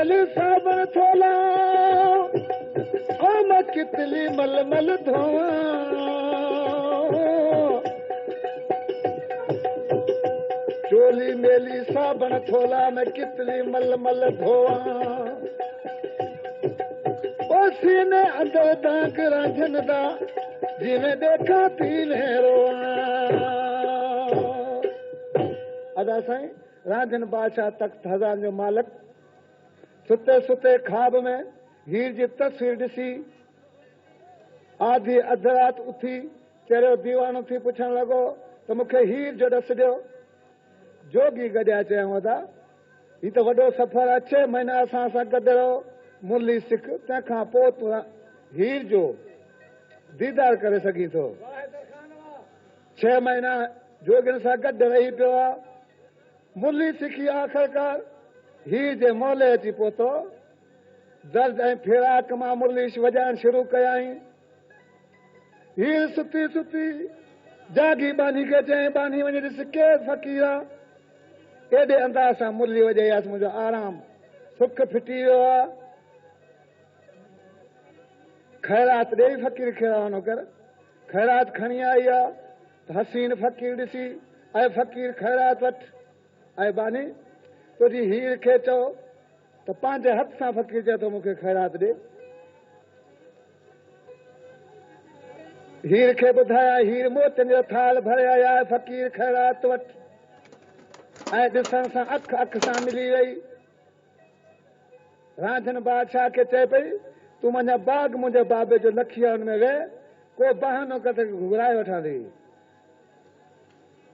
मेली साबण थोला ओ मैं कितली मलमल धोवा चोली मेली साबण थोला मैं कितली मलमल धोवा ओ सीने अंदर दाग रांझन दा जिवें देखा तीवें रोआ अदा साईं रांझन बादशाह तख्त हज़ार जो मालिक सुते सुते ख्वाब में हीर जी तस्वीर ॾिसी आधी अध रात उथी चढ़ियो दीवानो थी पुछण लॻो त मूंखे हीर जो ॾस ॾियो जोगी गॾिया चयऊं अदा ही त वॾो सफ़र आहे 6 महीना असां सां गॾु रहो मुरली सिख तंहिंखां पोइ तूं हीर जो दीदार करे सघीं थो 6 महीना जोगियुनि सां गॾु रही पियो आहे मुरली सिखी आख़िरकार हीर जे मोले अची पहुतो दर्द ऐं फिराक मां मुरली वॼाइण शुरू कयाई हीर सुती सुती जागी बानी खे चई बानी वञी ॾिस केरु फ़क़ीर आहे एॾे अंदाज़ सां मुरली वॼाईसि मुंहिंजो आराम सुख फिटी वियो आहे ख़ैरात ॾेई फ़क़ीर खे रवानो कर ख़ैरात खणी आई आहे त हसीन फ़क़ीर ॾिसी ऐं फ़क़ीर ख़ैरात वठि ऐं बानी तुंहिंजी हीर खे चओ त पंहिंजे हथ सां फ़क़ीर चए थो मूंखे ख़ैरात ॾे हीर खे ॿुधाया हीर मोतियुनि जो थाल भरे आया फ़क़ीर ख़ैरात वठि ऐं ॾिसण सां अख सां मिली वई रांझन बादशाह खे चए पई तूं मुंहिंजा बाग मुंहिंजे बाबे जो लखिया हुन में वेह को बहानो कर घुराए वठां थी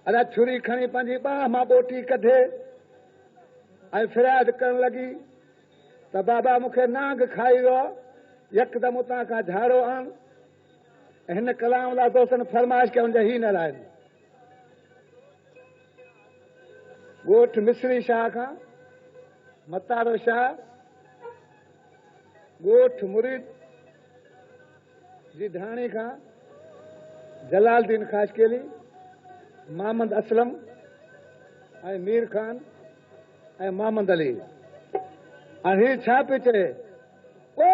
अदा छुरी खणी पंहिंजी बाह मां ॿोटी कढे ऐं फिरियाद करण लॻी त बाबा मूंखे नांग खाई वियो यकदमि उतां खां झाड़ो आण हिन कलाम लाइ दोस्तनि फरमाइश कयो हुनजा ही न आहिनि ॻोठ मिस्री शाह खां मतारो शाह ॻोठ मुरीद जी धाणी खां जलालदीन ख़ाशकेली मोहम्मद असलम ऐं मीर खान ऐं मोहम्मद अली ऐं हीउ छा पियो चए ओ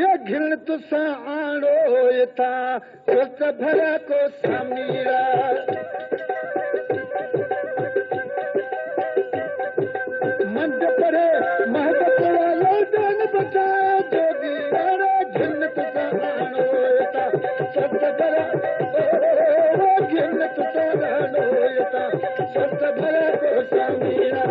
ये घिण तुसां आणो हितां सुत भरा को समीरा मंद परे महबत वालो जान बचाए जोगी अरे घिण तुसां आणो हितां सुत भरा घिण तुसां आणो हितां सुत भरा को समीरा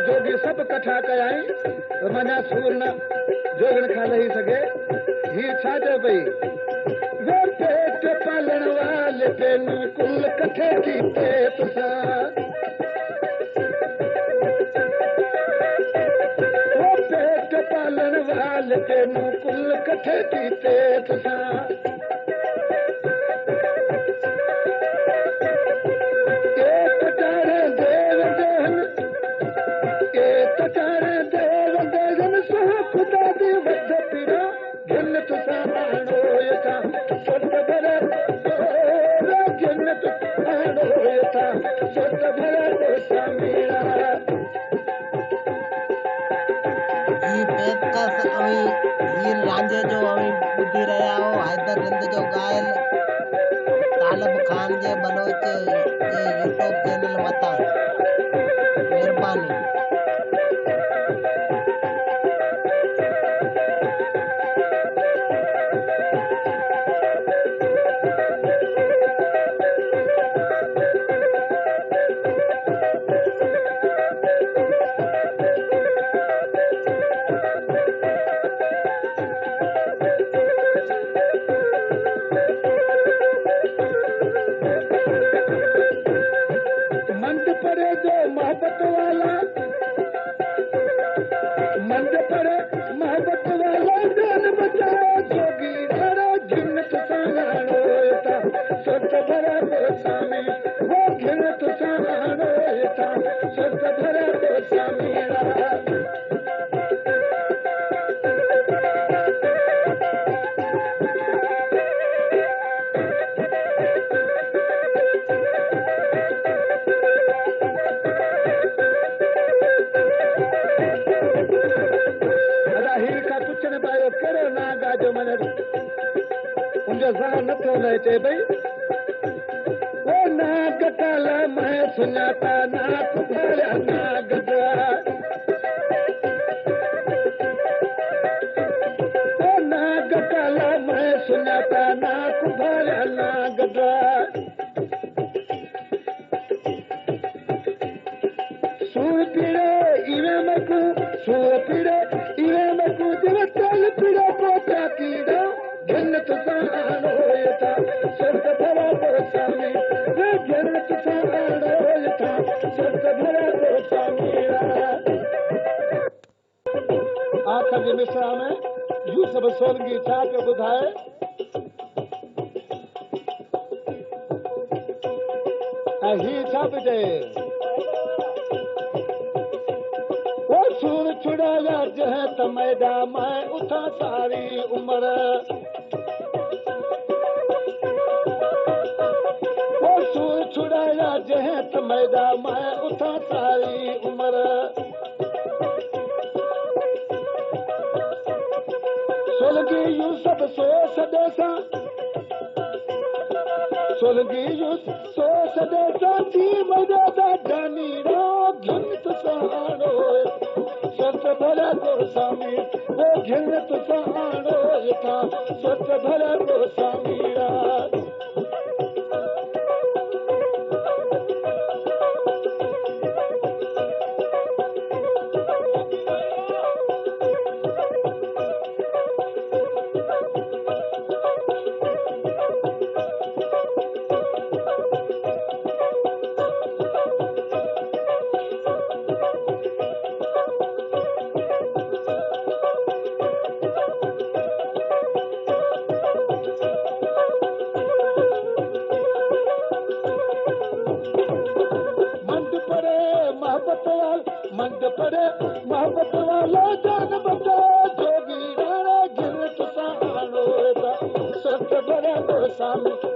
जोगी सब कठा कयाई माना सूर न जोगण खां लही सघे हीअ छा चए पई वे पेट पालण वाले तेनू कुल कठे कीते तुसां वो पेट पालण वाले तेनू कुल कठे कीते तुसां रांझे जो ॿुधी रहिया हो हैदर रिंद जो ॻायल तालिब खान जे बलोच जे यूट्यूब चैनल मथां महिरबानी वो घिण तुसां आणो हितां सुत भरा को समीरा मुझे सा नथो रहे चे भाई वो नाग काला मैं सुनाता नाक भरा नाग वो नाग काला मैं सुनाता नाक भरा नाग सूर पीड़े इवे मकू सूर पीड़े इवे मकू जब तल पीड़े पोता कीड़ा जन्नत साण होता सर्द भरा गोसामी वे जन्नत साण होता सर्द भरा गोसामी आखिर जे मिसरा में यूसुफ सोलंगी छा के ॿुधाए ऐं ही छा बि चए वो सूर छुड़ाया जह त मैदा मैं उठा सारी उम्र वो सूर छुड़ाया जह त मैदा मैं उठा सारी उम्र सोलगी यूसुफ सो सदेसा सोलगी यूसुफ सो सदेसा थी मैदा दा जानी रो घिनत सहारो सत भरा गोसामी वो घिनत सहारो था सत भरा गोसामी मंद पड़े मोहब्बत वाला जान बचा जोगी राणा गिरत साणो सत भरा गोसामी